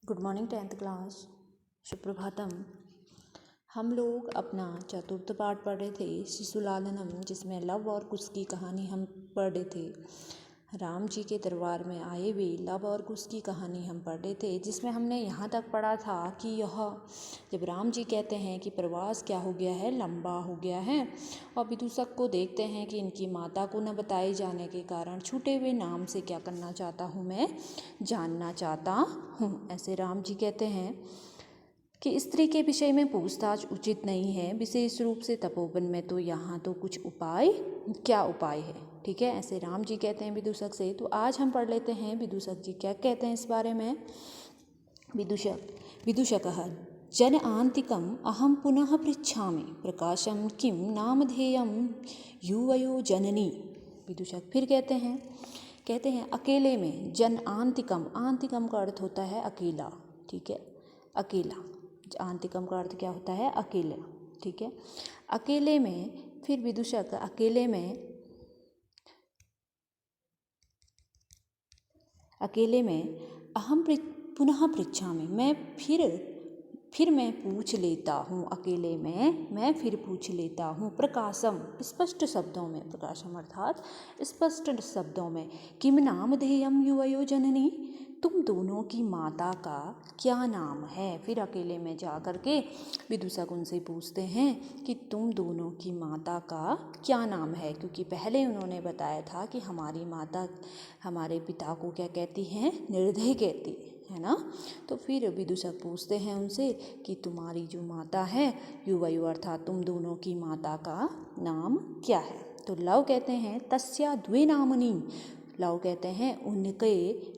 Good morning 10th class. Suprabhatam. हम लोग अपना चतुर्थ पाठ पढ़ रहे थे शिशुलालनम, जिसमें लव और कुश की कहानी हम पढ़ रहे थे। राम जी के दरबार में आए हुए लव और कुश की कहानी हम पढ़ रहे थे, जिसमें हमने यहाँ तक पढ़ा था कि यह जब राम जी कहते हैं कि प्रवास क्या हो गया है, लंबा हो गया है, और विदूषक को देखते हैं कि इनकी माता को न बताए जाने के कारण छूटे हुए नाम से क्या करना चाहता हूँ, मैं जानना चाहता हूँ। ऐसे राम जी कहते हैं कि स्त्री के विषय में पूछताछ उचित नहीं है, विशेष रूप से तपोवन में। तो यहाँ तो कुछ उपाय, क्या उपाय है, ठीक है, ऐसे राम जी कहते हैं विदूषक से। तो आज हम पढ़ लेते हैं विदूषक जी क्या कहते हैं इस बारे में। विदूषकः जन आंतिकम अहम पुनः पृच्छामि प्रकाशम किम नामधेयम युवयो जननी। विदूषक फिर कहते हैं अकेले में जन आंतिकम, आंतिकम का अर्थ होता है अकेला, ठीक है, अकेला। आंतिकम का अर्थ क्या होता है, अकेला, ठीक है, अकेले में। फिर विदूषक अकेले में अहम पुनः पृच्छामि, मैं फिर मैं पूछ लेता हूँ, अकेले में मैं फिर पूछ लेता हूँ। प्रकाशम, स्पष्ट शब्दों में, प्रकाशम अर्थात स्पष्ट शब्दों में। किम नामधेयम युवयो जननी, तुम दोनों की माता का क्या नाम है। फिर अकेले में जा कर के विदूषक उनसे पूछते हैं कि तुम दोनों की माता का क्या नाम है, क्योंकि पहले उन्होंने बताया था कि हमारी माता हमारे पिता को क्या कहती हैं, निर्दय कहती है ना। तो फिर विदूषक पूछते हैं उनसे कि तुम्हारी जो माता है, युवयो अर्थात तुम दोनों की माता का नाम क्या है। तो लव कहते हैं तस्या द्वे नामनी, लव कहते हैं उनके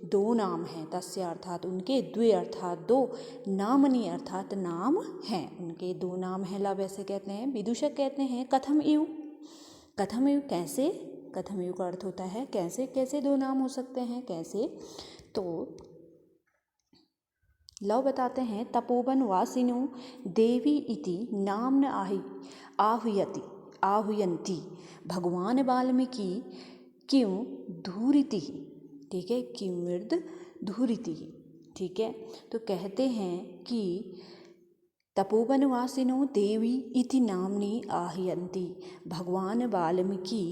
दो नाम हैं। तस्य अर्थात उनके, द्वे अर्थात दो, नामनी अर्थात नाम हैं, उनके दो नाम हैं। लव ऐसे कहते हैं। विदूषक कहते हैं कथम इव, कथम इव कैसे, कथम इव का अर्थ होता है कैसे, कैसे दो नाम हो सकते हैं, कैसे। तो लव बताते हैं तपोवन वासिनो देवी इति नाम्न आहुयन्ति भगवान वाल्मीकि क्यों धूरिति, ठीक है, किमृद धूरिति, ठीक है। तो कहते हैं कि तपोवनवासिनो देवी इति नाम्नि आह्यन्ति भगवान वाल्मीकि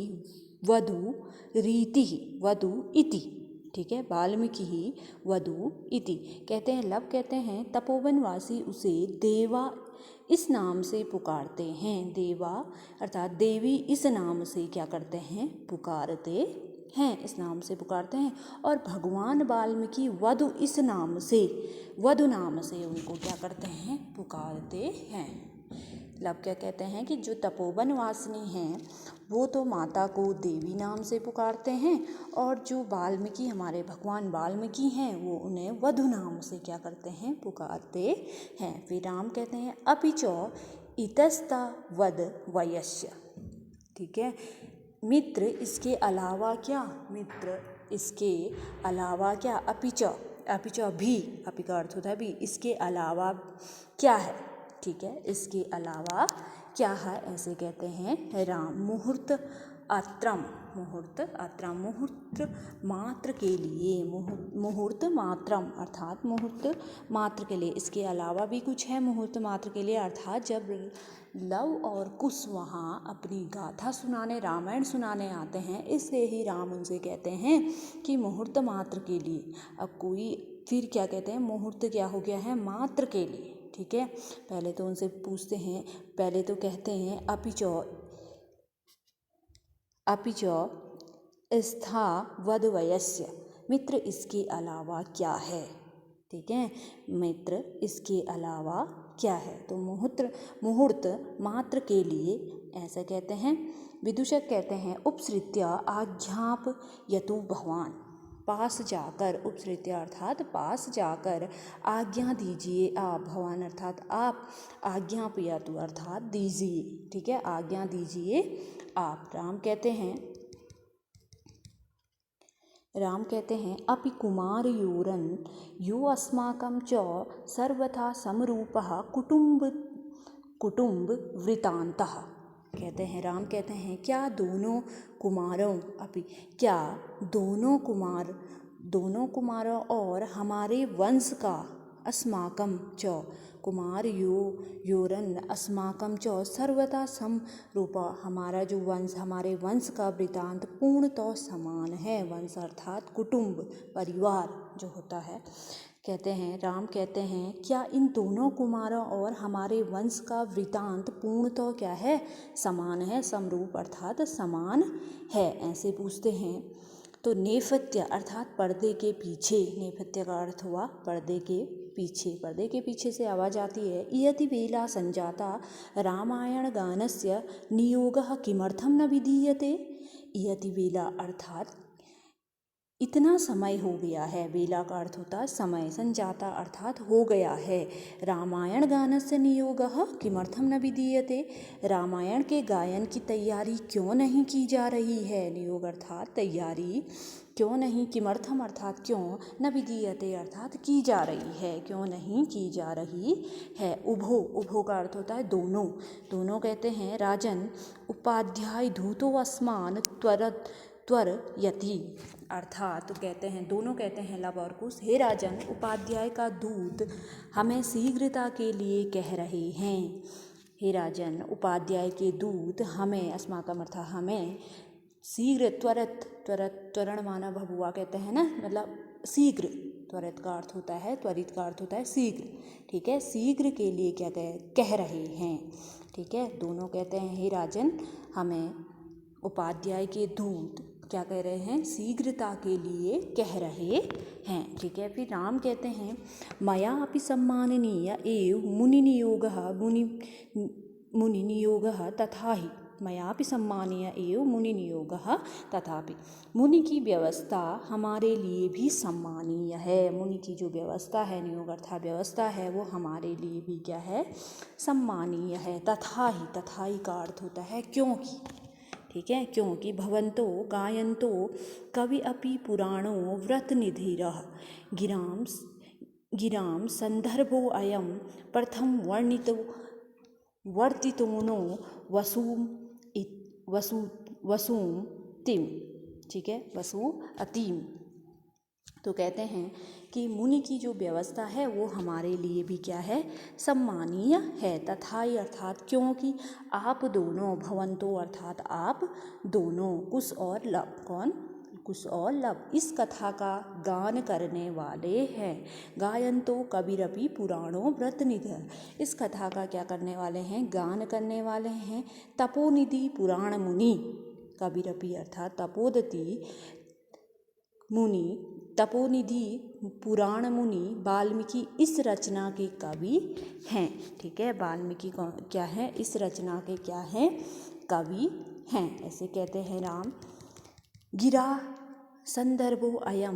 वधु रीति, वधु इति, ठीक है, वाल्मीकि वधु इति। कहते हैं लव कहते हैं तपोवनवासी उसे देवा इस नाम से पुकारते हैं। देवा अर्थात देवी इस नाम से क्या करते हैं, पुकारते हैं, इस नाम से पुकारते हैं। और भगवान वाल्मीकि वधु इस नाम से, वधु नाम से उनको क्या करते हैं, पुकारते हैं। लव क्या कहते हैं कि जो तपोवन वासिनी हैं वो तो माता को देवी नाम से पुकारते हैं, और जो वाल्मीकि हमारे भगवान वाल्मीकि हैं वो उन्हें वधु नाम से क्या करते हैं, पुकारते हैं। फिर राम कहते हैं अपिचो इतस्ता वद वयस्य, ठीक है, मित्र इसके अलावा क्या, मित्र इसके अलावा क्या, अपिचो, अपिचो भी, अपि का अर्थ होता है भी, इसके अलावा क्या है, ठीक है, इसके अलावा क्या है, ऐसे कहते हैं राम। मुहूर्त अत्रम, मुहूर्त अत्रम, मुहूर्त मात्र के लिए, मुहूर्त मात्रम अर्थात मुहूर्त मात्र के लिए, इसके अलावा भी कुछ है मुहूर्त मात्र के लिए। अर्थात जब लव और कुश वहाँ अपनी गाथा सुनाने, रामायण सुनाने आते हैं, इसलिए ही राम उनसे कहते हैं कि मुहूर्त मात्र के लिए। अब कोई फिर क्या कहते हैं, मुहूर्त क्या हो गया है, मात्र के लिए, ठीक है। पहले तो उनसे पूछते हैं, पहले तो कहते हैं अपिचो स्था वधवयस्य, मित्र इसके अलावा क्या है, ठीक है, मित्र इसके अलावा क्या है। तो मुहूर्त मात्र के लिए ऐसा कहते हैं। विदूषक कहते हैं उपसृत्य आज्ञाप यतु भगवान, पास जाकर, उपसृत्य अर्थात पास जाकर, आज्ञा दीजिए आप, भगवान अर्थात आप, आज्ञापयतु अर्थात दीजिए, ठीक है, आज्ञा दीजिए आप। राम कहते हैं अपि कुमार यूरन यो अस्माकं च सर्वथा समरूपः कुटुंब वृतांतः। कहते हैं राम कहते हैं क्या दोनों कुमारों, अपि क्या दोनों कुमारों और हमारे वंश का अस्माकं च कुमार योरन अस्माकं च सर्वथा समरूप। हमारा जो वंश, हमारे वंश का वृतांत पूर्णतः समान है। वंश अर्थात कुटुंब, परिवार जो होता है। कहते हैं, राम कहते हैं, क्या इन दोनों कुमारों और हमारे वंश का वृतांत पूर्णतः क्या है? समान है। समरूप अर्थात समान है, ऐसे पूछते हैं। तो नेपथ्य अर्थात पर्दे के पीछे, नेपथ्य का अर्थ हुआ पर्दे के पीछे। पर्दे के पीछे से आवाज़ आती है, इयति वेला संजाता रामायण गानस्य नियोगः किमर्थम न विधीयते। इयति वेला अर्थात इतना समय हो गया है। वेला का अर्थ होता है समय, संजाता अर्थात हो गया है। रामायण गानस्य नियोगः किमर्थम न विधीयते। रामायण के गायन की तैयारी क्यों नहीं की जा रही है। नियोग अर्थात तैयारी, क्यों नहीं, किमर्थम अर्थात क्यों, न विधीयते अर्थात की जा रही है, क्यों नहीं की जा रही है। उभो, उभो का अर्थ होता है दोनों। दोनों कहते हैं, राजन उपाध्याय धूतो अस्मान त्वरयति अर्थात कहते हैं, दोनों कहते हैं लव और कुश, हे राजन उपाध्याय का दूत हमें शीघ्रता के लिए कह रहे हैं। हे राजन उपाध्याय के दूत हमें, अस्माकम अर्थात हमें, शीघ्र, त्वरण माना भभुआ कहते हैं ना, मतलब शीघ्र। त्वरित का अर्थ होता है, त्वरित का अर्थ होता है शीघ्र। ठीक है, शीघ्र के लिए क्या कह रहे हैं। ठीक है, दोनों कहते हैं, हे राजन हमें उपाध्याय के दूत क्या कह रहे हैं, शीघ्रता के लिए कह रहे हैं। ठीक है, फिर राम कहते हैं, मया अपि सम्माननीय एव मुनिनियोगः तथाहि। मयापि सम्मानीय एव मुनिनियोगः तथापि। मुनि की व्यवस्था हमारे लिए भी सम्मानीय है। मुनि की जो व्यवस्था है, नियोग अर्थात व्यवस्था है, वो हमारे लिए भी क्या है, सम्मानीय है। तथाहि, तथाहि का अर्थ होता है क्योंकि। ठीक है, क्योंकि भवन्तो गायन्तो कवि अपि पुराणो व्रतनिधिरः गिरां संदर्भो अयं प्रथम वर्तितोनो वसुमतिम। ठीक है, वसु अतिम। तो कहते हैं कि मुनि की जो व्यवस्था है वो हमारे लिए भी क्या है, सम्मानीय है। तथाई अर्थात क्योंकि, आप दोनों, भवंतो अर्थात आप दोनों, कुश और लव, कौन, कुश और लव इस कथा का गान करने वाले हैं। गायन तो कबीरपि पुराणों व्रतनिधि, इस कथा का क्या करने वाले हैं, गान करने वाले हैं। तपोनिधि पुराण मुनि, कबीरपि अर्थात तपोदति मुनि, तपोनिधि पुराण मुनि वाल्मीकि इस रचना के कवि हैं। ठीक है, वाल्मीकि क्या है, इस रचना के क्या हैं, कवि हैं। ऐसे कहते हैं राम। गिरा संदर्भो अयम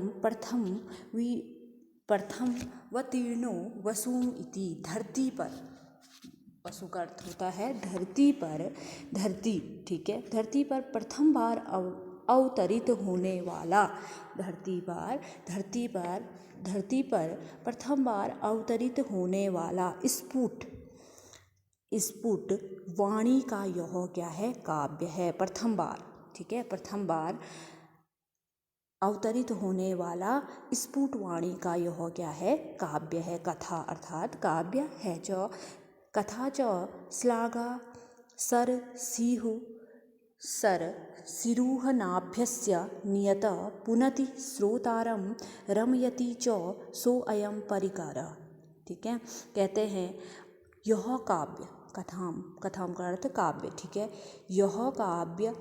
प्रथम वतीर्णो वसुम इति। धरती पर, वसु का अर्थ होता है धरती पर, धरती। ठीक है, धरती पर प्रथम बार अवतरित होने वाला, धरती पर प्रथम बार अवतरित होने वाला स्फुट वाणी का यह क्या है, काव्य है। प्रथम बार, ठीक है, प्रथम बार अवतरित होने वाला स्फुट वाणी का यह क्या है, काव्य है। कथा अर्थात काव्य है। जो कथा च श्लाघा सिरुहनाभ्यस्य नियत पुनति श्रोतारम रमयति च सो अयम परिकारः। ठीक है, कहते हैं यह काव्य, कथाम का अर्थ काव्य। ठीक है, यह काव्य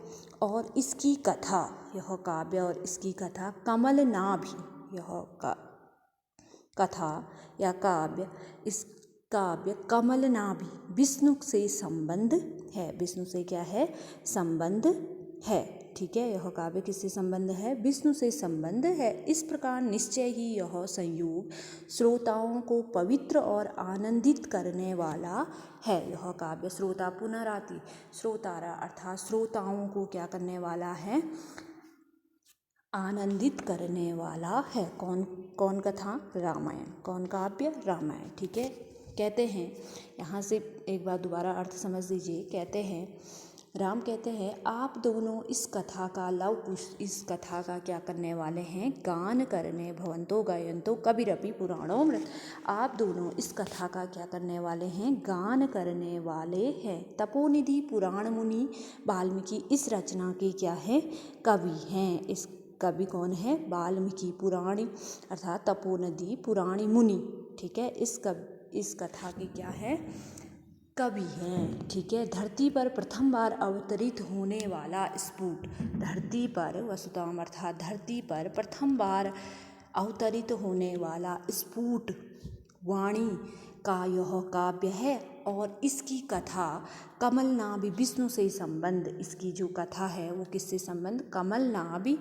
और इसकी कथा, यह काव्य और इसकी कथा कमल नाभि, यह कथा या काव्य, इस काव्य कमल नाभि विष्णु से संबंध है। विष्णु से क्या है, संबंध है। ठीक है, यह काव्य किससे संबंध है, विष्णु से संबंध है। इस प्रकार निश्चय ही यह संयोग श्रोताओं को पवित्र और आनंदित करने वाला है। यह काव्य श्रोता पुनराति श्रोतारा अर्थात श्रोताओं को क्या करने वाला है, आनंदित करने वाला है। कौन कथा, रामायण। कौन काव्य, रामायण। ठीक है, कहते हैं, यहाँ से एक बार दोबारा अर्थ समझ लीजिए। कहते हैं राम कहते हैं आप दोनों इस कथा का लव कुश इस कथा का क्या करने वाले हैं, गान करने भवंतो गायंतो कबीरपि पुराणोमृत। आप दोनों इस कथा का क्या करने वाले हैं, गान करने वाले हैं। तपोनिधि पुराण मुनि वाल्मीकि इस रचना के क्या है, कवि हैं। इस कवि कौन है, वाल्मीकि पुराणी अर्थात तपोनिधि पुराणी मुनि, ठीक है, इस कथा के क्या है, कवि हैं, ठीक है। धरती पर प्रथम बार अवतरित होने वाला स्फुट, धरती पर वसुधाम अर्थात धरती पर प्रथम बार अवतरित होने वाला स्फुट वाणी का यह काव्य है और इसकी कथा कमलनाभि विष्णु से संबंध, इसकी जो कथा है वो किससे संबंध, कमलनाभि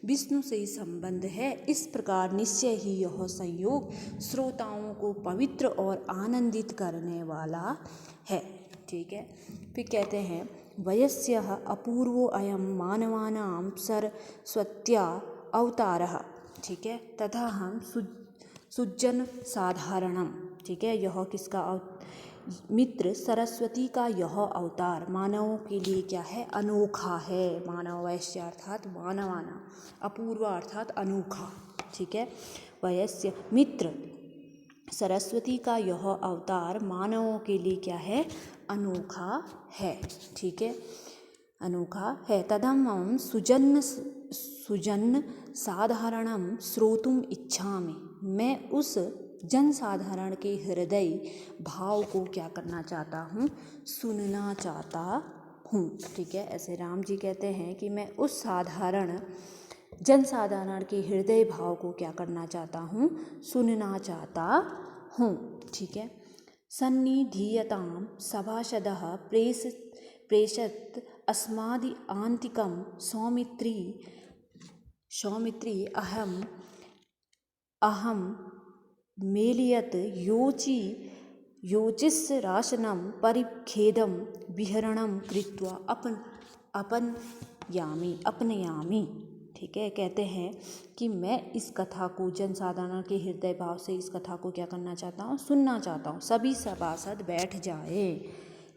विष्णु से संबंध है। इस प्रकार निश्चय ही यह संयोग श्रोताओं को पवित्र और आनंदित करने वाला है, ठीक है। फिर कहते हैं वयस्यः अपूर्वो अयं मानवानां सरस्वत्या अवतारः, ठीक है। तथा हम सुजन साधारणम, ठीक है, यह किसका मित्र सरस्वती का यह अवतार मानवों के लिए क्या है, अनोखा है। मानव वैश्य अर्थात मानवाना, अपूर्व अर्थात अनोखा, ठीक है। वयस्य मित्र सरस्वती का यह अवतार मानवों के लिए क्या है, अनोखा है, ठीक है, अनोखा है। तदहं सुजन साधारणम श्रोतुम इच्छामि, मैं उस जन साधारण के हृदय भाव को क्या करना चाहता हूँ, सुनना चाहता हूँ, ठीक है। ऐसे राम जी कहते हैं कि मैं उस साधारण जन साधारण के हृदय भाव को क्या करना चाहता हूँ, सुनना चाहता हूँ, ठीक है। सन्निधीयतां सभासदः प्रेषत अस्मादि आंतिकं सौमित्री अहम मेलियत योचिस्राशनं परिखेदं विहरणं कृत्वा अपनयामि, ठीक है। कहते हैं कि मैं इस कथा को जनसाधारण के हृदय भाव से इस कथा को क्या करना चाहता हूँ, सुनना चाहता हूँ। सभी सभासद बैठ जाए,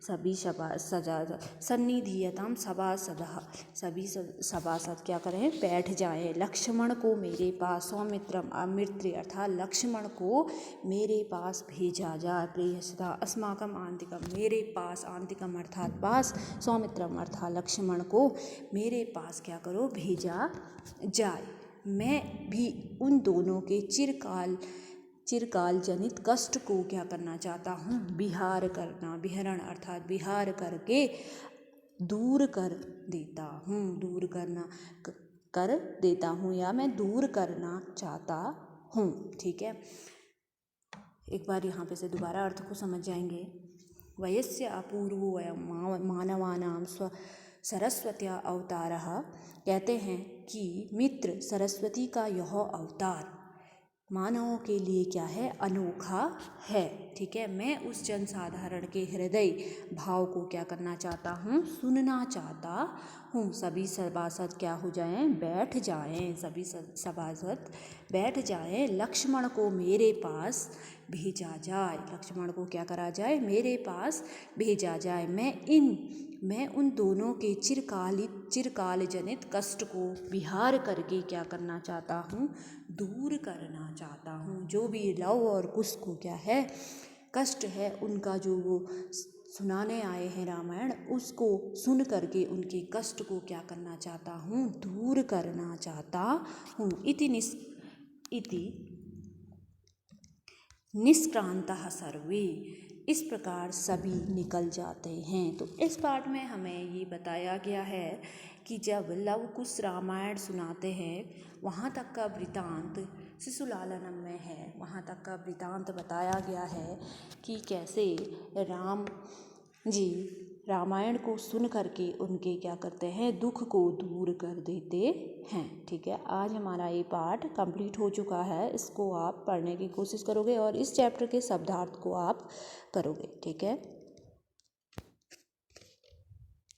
सभी सन्निधीयतां सभासदः, सभी सभासद क्या करें, बैठ जाए। लक्ष्मण को मेरे पास, सौमित्रम अमृत्री अर्थात लक्ष्मण को मेरे पास भेजा जाए। प्रेयसदा अस्माकम आंतिकम, मेरे पास, आंतिकम अर्थात पास, सौमित्रम अर्थात लक्ष्मण को मेरे पास क्या करो, भेजा जाए। मैं भी उन दोनों के चिरकाल जनित कष्ट को क्या करना चाहता हूँ, विहार करना, विहरण अर्थात विहार करके दूर कर देता हूँ या मैं दूर करना चाहता हूँ, ठीक है। एक बार यहाँ पे से दोबारा अर्थ को समझ जाएंगे। वयस्य अपूर्वो अयं मानवानां सरस्वत्या अवतारः, कहते हैं कि मित्र सरस्वती का यह अवतार मानवों के लिए क्या है, अनोखा है, ठीक है। मैं उस जनसाधारण के हृदय भाव को क्या करना चाहता हूँ, सुनना चाहता हूँ। सभी सभासद क्या हो जाएं, बैठ जाएं, सभी सभासद बैठ जाएं। लक्ष्मण को मेरे पास भेजा जाए, लक्ष्मण को क्या करा जाए, मेरे पास भेजा जाए। मैं उन दोनों के चिरकाल जनित कष्ट को विहार करके क्या करना चाहता हूँ, दूर करना चाहता हूँ। जो भी लव और कुश को क्या है, कष्ट है, उनका जो वो सुनाने आए हैं रामायण, उसको सुन करके उनके कष्ट को क्या करना चाहता हूँ, दूर करना चाहता हूँ। इति निष्क्रांतः सर्वे, इस प्रकार सभी निकल जाते हैं। तो इस पाठ में हमें ये बताया गया है कि जब लव कुश रामायण सुनाते हैं, वहाँ तक का वृतांत शिशुलालनम में है, वहाँ तक का वृतांत बताया गया है कि कैसे राम जी रामायण को सुन करके उनके क्या करते हैं, दुख को दूर कर देते हैं, ठीक है। आज हमारा ये पाठ कंप्लीट हो चुका है। इसको आप पढ़ने की कोशिश करोगे और इस चैप्टर के शब्दार्थ को आप करोगे, ठीक है।